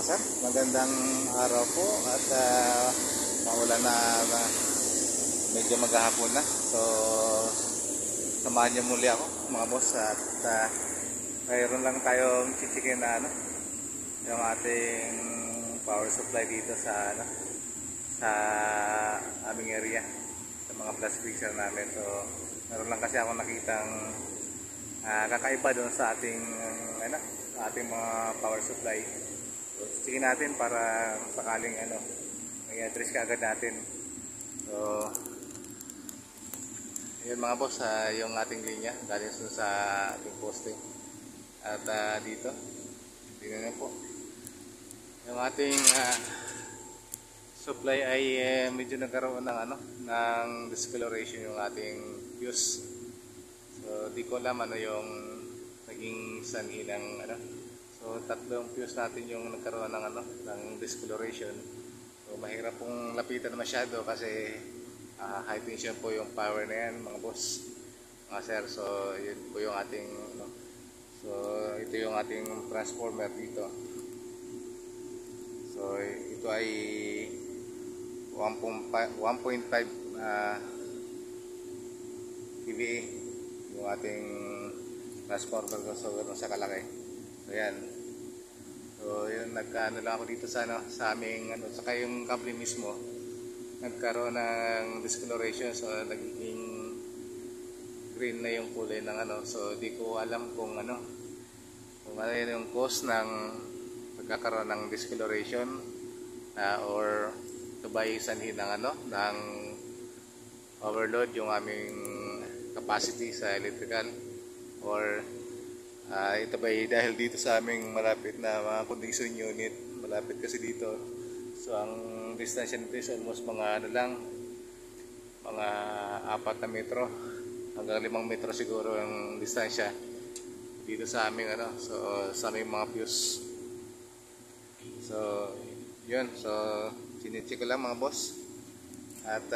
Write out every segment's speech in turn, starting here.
sir, magandang araw po at maulan na medyo maghahapon na. So samahan niyo muli ako mga boss at mayroon lang tayong chichikin na yung ating power supply dito sa sa aming area, sa mga flash fixer namin. So meron lang kasi ako nakitang kakaiba doon sa ating mga power supply. So chichikin natin para sakaling may address ka agad natin. So yun mga boss, yung ating linya galing sa ating poste. At dito tingnan niyo po, yung ating supply ay medyo nagkaroon ng discoloration yung ating fuse. So di ko alam yung naging sanhi ng so tatlong fuse natin yung nagkaroon ng discoloration. So mahirap pong lapitan masyado kasi high tension po yung power na yan mga boss, mga sir. So yun po yung ating so ito yung ating transformer dito. So ito ay 1.5 kVA yung ating transformer ko. So ganun sa kalaki. So yan. So yun, nagkaano lang ako dito sa aming saka yung kable mismo nagkaroon ng discoloration. So naging green na yung kulay ng so di ko alam kung ano yung cause ng pagkakaroon ng discoloration or ito ba yung sanhi ng ng overload yung aming capacity sa electrical, or ito ba dahil dito sa aming malapit na mga condition unit, malapit kasi dito. So ang distansya nito is almost mga mga 4 na metro hanggang 5 metro siguro ang distansya dito sa aming so sa aming mga fuse. So yun, so chinicheck ko lang mga boss at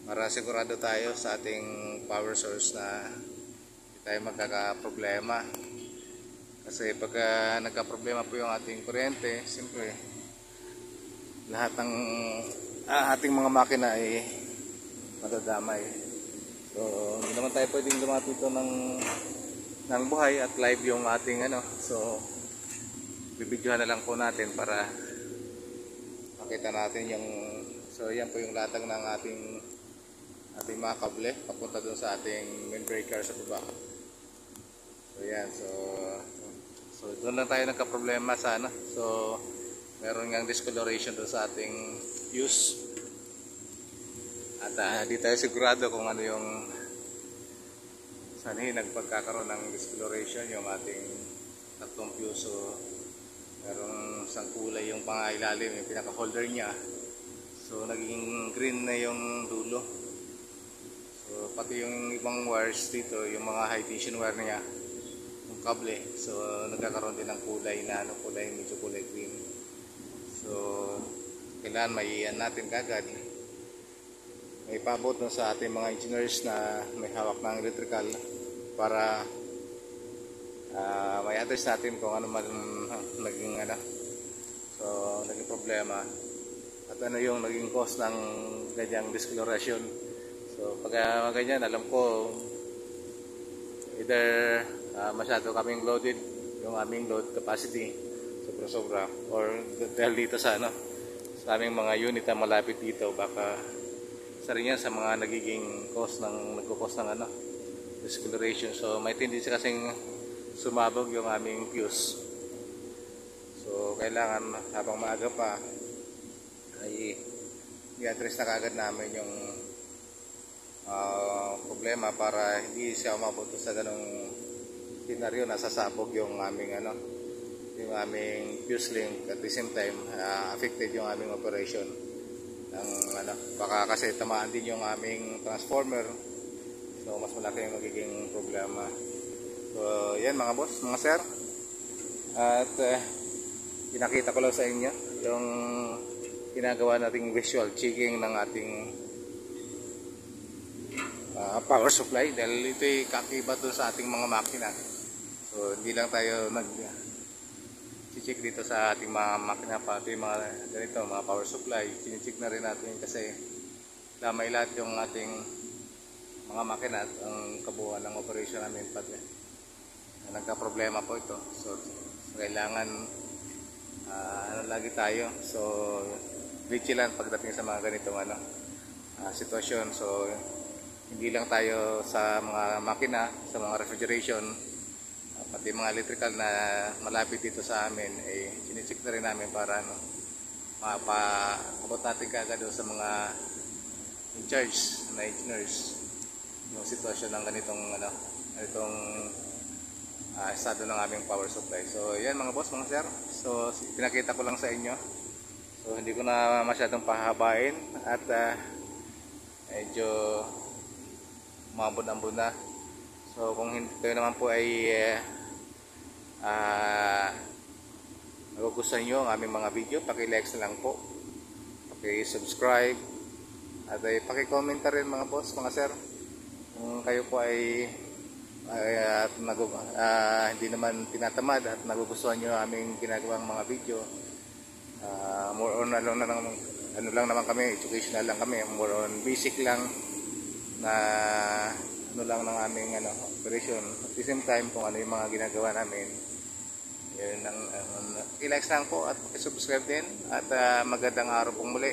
para sigurado tayo sa ating power source na hindi tayo magkakaproblema. Kasi pag nagka-problema po yung ating kuryente, siyempre lahat ng ating mga makina ay madadamay. So hindi naman tayo pwedeng lumapit ng buhay at live yung ating so bibidyohan na lang po natin para makita natin yung, so yan po yung latag ng ating mga kable papunta dun sa ating main breaker sa baba. So yan, so doon lang tayo nagka-problema sa so meron ngang discoloration doon sa ating fuse. At di tayo sigurado kung ano yung sanhi nagpagkakaroon ng discoloration yung ating tatlong fuse. So merong isang kulay yung pangailalim, yung pinaka-holder niya. So naging green na yung dulo. So pati yung ibang wires dito, yung mga high tension wire niya, yung kable, so nagkakaroon din ng kulay na medyo kulay green. So kailangan maiyan natin kagad, may paabot sa ating mga engineers na may hawak ng electrical para may address natin kung ano man naging so naging problema at yung naging cause ng ganyang discoloration. So pag ganyan, alam ko either masyado kaming loaded, yung aming load capacity sobra or dahil dito sa aming mga unit na malapit dito, baka isa rin yan sa mga nagiging nagko-cause ng discoloration. So may tendency kasing sumabog yung aming fuse. So kailangan habang maaga pa ay i-address na kagad namin yung problema para hindi siya umabot sa ganong senaryo na sasabog yung aming yung aming fuse link, at the same time affected yung aming operation ng baka kasi tamaan din yung aming transformer. So mas malaki yung magiging problema. So yan mga boss, mga sir, at pinakita ko lang sa inyo yung ginagawa nating visual checking ng ating power supply, dahil ito ay kakibat doon sa ating mga makina. So hindi lang tayo check dito sa ating mga makina, pati mga ganito, mga power supply. Chine-check na rin natin kasi damay lahat yung ating mga makina at ang kabuuan ng operation namin pati nagka-problema po ito. So kailangan lagi tayo. So vigilant pagdating sa mga ganitong sitwasyon. So hindi lang tayo sa mga makina, sa mga refrigeration, pati mga electrical na malapit dito sa amin, chine-check na rin namin para mapaabot natin kaagad sa mga in charge na engineers yung sitwasyon ng ganitong estado ng aming power supply. So yan mga boss, mga sir, so pinakita ko lang sa inyo. So hindi ko na masyadong pahabain at medyo mabon-ambon na. So kung kayo naman po ay nagugustuhan nyo ang aming mga video, paki-like na lang po, paki-subscribe at paki-comment na rin mga boss, mga sir, kung kayo po ay hindi naman tinatamad at nagugustuhan nyo aming ginagawang mga video. More on ano lang naman kami, educational lang kami, more on basic lang na lang ng aming operation. At the same time kung ano yung mga ginagawa namin, yun ang i-like lang po at subscribe din at magandang araw pong muli.